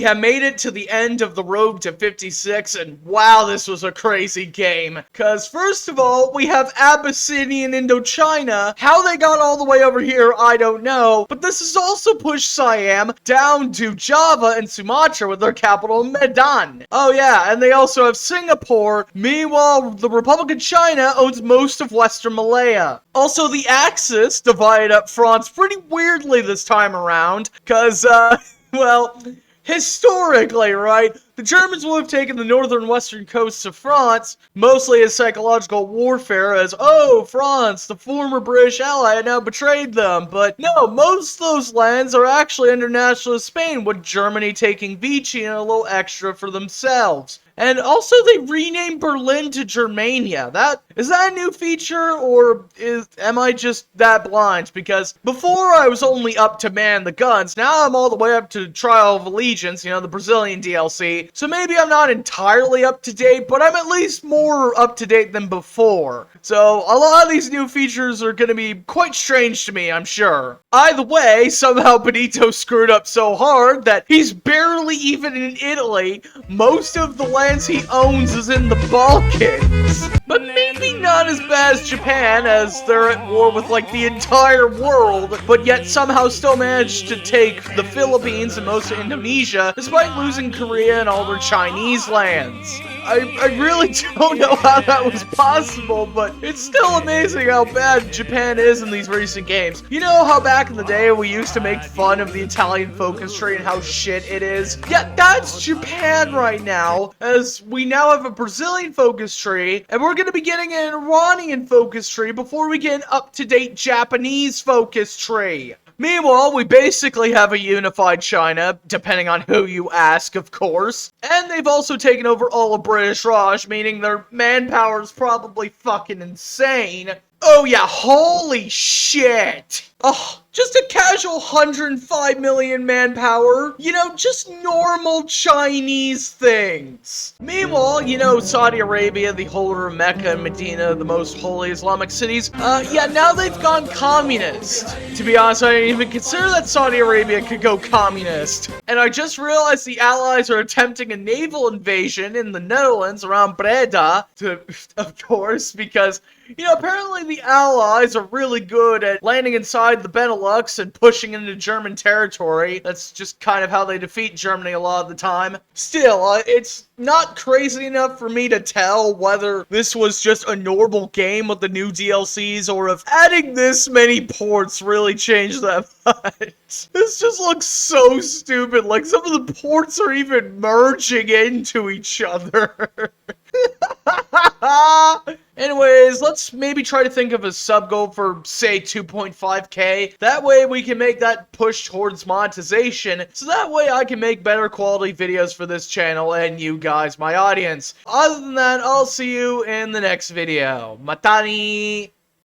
have made it to the end of the road to 56, and wow, this was a crazy game. Cause first of all, we have Abyssinian Indochina. How they got all the way over here, I don't know, but this has also pushed Siam down to Java and Sumatra with their capital Medan. Oh yeah, and they also have Singapore. Meanwhile, the Republic of China owns most of Western Malaya. Also, the Axis divided up France pretty weirdly this time around, cause, well, historically, right, the Germans would have taken the northern and western coasts of France, mostly as psychological warfare, as, oh, France, the former British ally, had now betrayed them. But no, most of those lands are actually under nationalist Spain, with Germany taking Vichy and a little extra for themselves. And also, they renamed Berlin to Germania. Is that a new feature, or am I just that blind? Because before I was only up to man the guns, now I'm all the way up to Trial of Allegiance, you know, the Brazilian DLC. So maybe I'm not entirely up to date, but I'm at least more up to date than before. So a lot of these new features are going to be quite strange to me, I'm sure. Either way, somehow Benito screwed up so hard that he's barely even in Italy. Most of the lands he owns is in the Balkans. But maybe not as bad as Japan, as they're at war with like the entire world, but yet somehow still managed to take the Philippines and most of Indonesia, despite losing Korea and all their Chinese lands. I really don't know how that was possible, but it's still amazing how bad Japan is in these recent games. You know how back in the day we used to make fun of the Italian focus tree and how shit it is? Yeah, that's Japan right now, as we now have a Brazilian focus tree, and we're going to be getting an Iranian focus tree before we get an up-to-date Japanese focus tree. Meanwhile, we basically have a unified China, depending on who you ask, of course. And they've also taken over all of British Raj, meaning their manpower is probably fucking insane. Oh yeah, holy shit! Oh, just a casual 105 million manpower. You know, just normal Chinese things. Meanwhile, you know, Saudi Arabia, the holder of Mecca and Medina, the most holy Islamic cities, yeah, now they've gone communist. To be honest, I didn't even consider that Saudi Arabia could go communist. And I just realized the Allies are attempting a naval invasion in the Netherlands around Breda, of course, because, you know, apparently the Allies are really good at landing inside the Benelux and pushing into German territory. That's just kind of how they defeat Germany a lot of the time. Still, it's not crazy enough for me to tell whether this was just a normal game with the new DLCs or if adding this many ports really changed that much. This just looks so stupid, like some of the ports are even merging into each other. Anyways, let's maybe try to think of a sub goal for, say, 2.5k. That way we can make that push towards monetization, so that way I can make better quality videos for this channel and you guys, my audience. Other than that, I'll see you in the next video. Matani!